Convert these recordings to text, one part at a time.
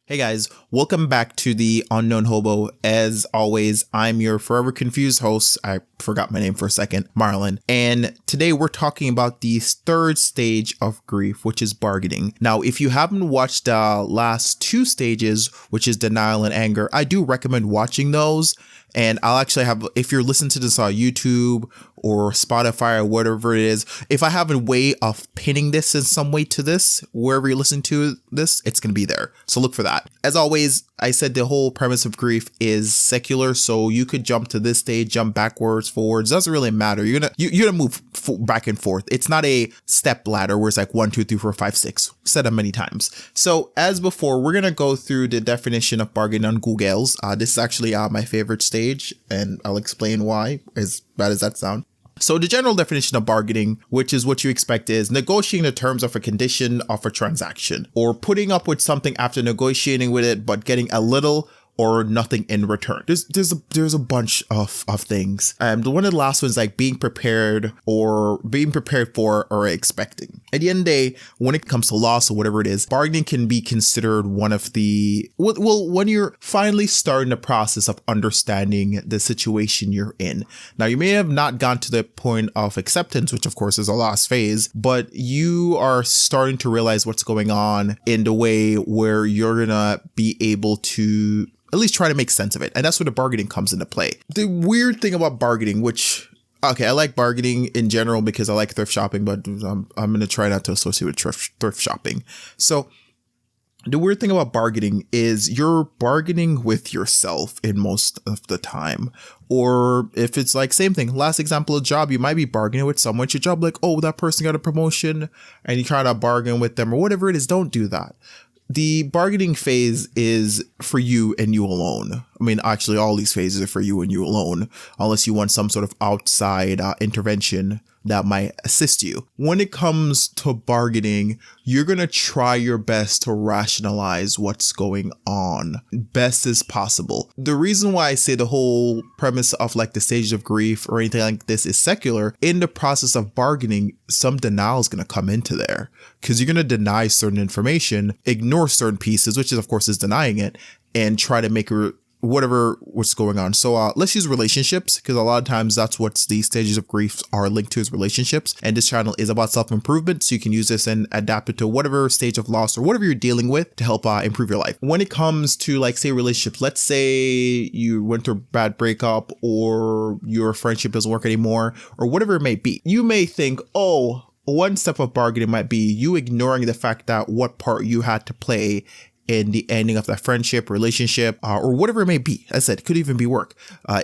Hey guys, welcome back to the Unknown Hobo. As always, I'm your forever confused host. I forgot my name for a second, Marlon. And today we're talking about the third stage of grief, which is bargaining. Now, if you haven't watched the last two stages, which is denial and anger, I do recommend watching those. And I'll actually have, if you're listening to this on YouTube or Spotify or whatever it is, if I have a way of pinning this in some way to this, wherever you listen to this, it's going to be there. So look for that. As always, I said the whole premise of grief is secular. So you could jump to this stage, jump backwards, forwards. Doesn't really matter. You're gonna move back and forth. It's not a step ladder where it's like 1, 2, 3, 4, 5, 6. Said it many times. So as before, we're gonna go through the definition of bargaining on Google's. This is actually my favorite stage, and I'll explain why. As bad as that sounds. So the general definition of bargaining, which is what you expect, is negotiating the terms of a condition of a transaction, or putting up with something after negotiating with it, but getting a little or nothing in return. There's a bunch of things. One of the last ones, like being prepared for or expecting. At the end of the day, when it comes to loss or whatever it is, bargaining can be considered one of the, when you're finally starting the process of understanding the situation you're in. Now, you may have not gone to the point of acceptance, which of course is a last phase, but you are starting to realize what's going on in the way where you're gonna be able to at least try to make sense of it. And that's where the bargaining comes into play. The weird thing about bargaining, which, okay, I like bargaining in general because I like thrift shopping, but I'm going to try not to associate with thrift shopping. So the weird thing about bargaining is you're bargaining with yourself in most of the time. Or if it's like same thing, last example of job, you might be bargaining with someone at your job, like, oh, that person got a promotion, and you try to bargain with them or whatever it is. Don't do that. The bargaining phase is for you and you alone. I mean, actually, all these phases are for you and you alone, unless you want some sort of outside intervention that might assist you. When it comes to bargaining, you're going to try your best to rationalize what's going on best as possible. The reason why I say the whole premise of like the stages of grief or anything like this is secular, in the process of bargaining, some denial is going to come into there because you're going to deny certain information, ignore certain pieces, which is of course is denying it, and try to make what's going on. So let's use relationships, because a lot of times that's what these stages of grief are linked to, is relationships. And this channel is about self-improvement, so you can use this and adapt it to whatever stage of loss or whatever you're dealing with to help improve your life. When it comes to, like, say, relationships, let's say you went through a bad breakup or your friendship doesn't work anymore or whatever it may be. You may think, oh, one step of bargaining might be you ignoring the fact that what part you had to play in the ending of that friendship, relationship, or whatever it may be. As I said, it could even be work.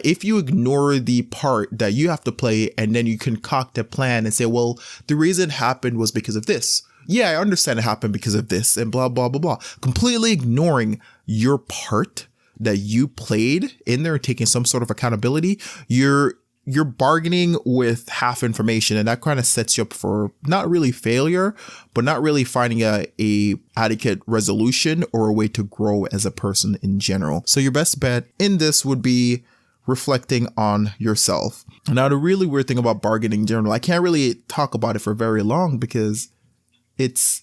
If you ignore the part that you have to play and then you concoct a plan and say, well, the reason it happened was because of this. Yeah, I understand it happened because of this and blah, blah, blah, blah. Completely ignoring your part that you played in there, taking some sort of accountability, you're bargaining with half information, and that kind of sets you up for not really failure, but not really finding a adequate resolution or a way to grow as a person in general. So your best bet in this would be reflecting on yourself. Now, the really weird thing about bargaining in general, I can't really talk about it for very long because it's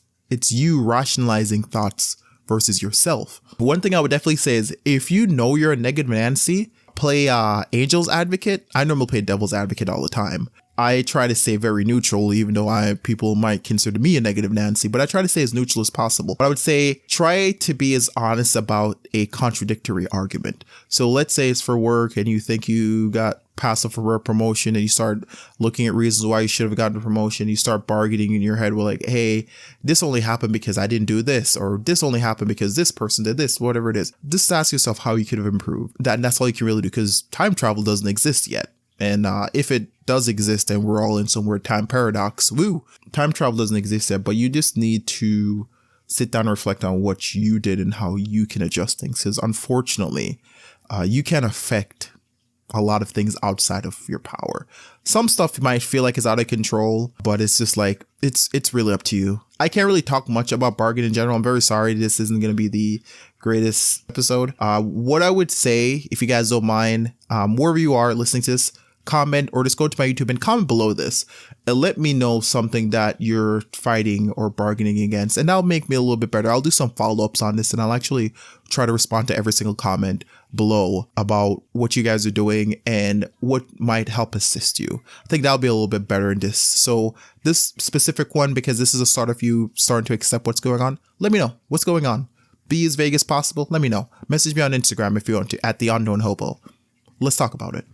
you rationalizing thoughts versus yourself. One thing I would definitely say is if you know you're a negative Nancy, play angel's advocate. I normally play devil's advocate all the time. I try to stay very neutral, even though people might consider me a negative Nancy, but I try to stay as neutral as possible. But I would say try to be as honest about a contradictory argument. So let's say it's for work and you think you got passed for a promotion and you start looking at reasons why you should have gotten a promotion. You start bargaining in your head with like, hey, this only happened because I didn't do this, or this only happened because this person did this, whatever it is. Just ask yourself how you could have improved. That's all you can really do, because time travel doesn't exist yet. And if it does exist and we're all in some weird time paradox, time travel doesn't exist yet, but you just need to sit down and reflect on what you did and how you can adjust things. Because unfortunately, you can affect a lot of things outside of your power. Some stuff you might feel like is out of control, but it's just like, it's really up to you. I can't really talk much about bargaining in general. I'm very sorry. This isn't going to be the greatest episode. What I would say, if you guys don't mind, wherever you are listening to this, comment or just go to my YouTube and comment below this and let me know something that you're fighting or bargaining against. And that'll make me a little bit better. I'll do some follow-ups on this and I'll actually try to respond to every single comment below about what you guys are doing and what might help assist you. I think that'll be a little bit better in this. So this specific one, because this is a start of you starting to accept what's going on, let me know what's going on. Be as vague as possible. Let me know. Message me on Instagram if you want to, at the UnknownHobo. Let's talk about it.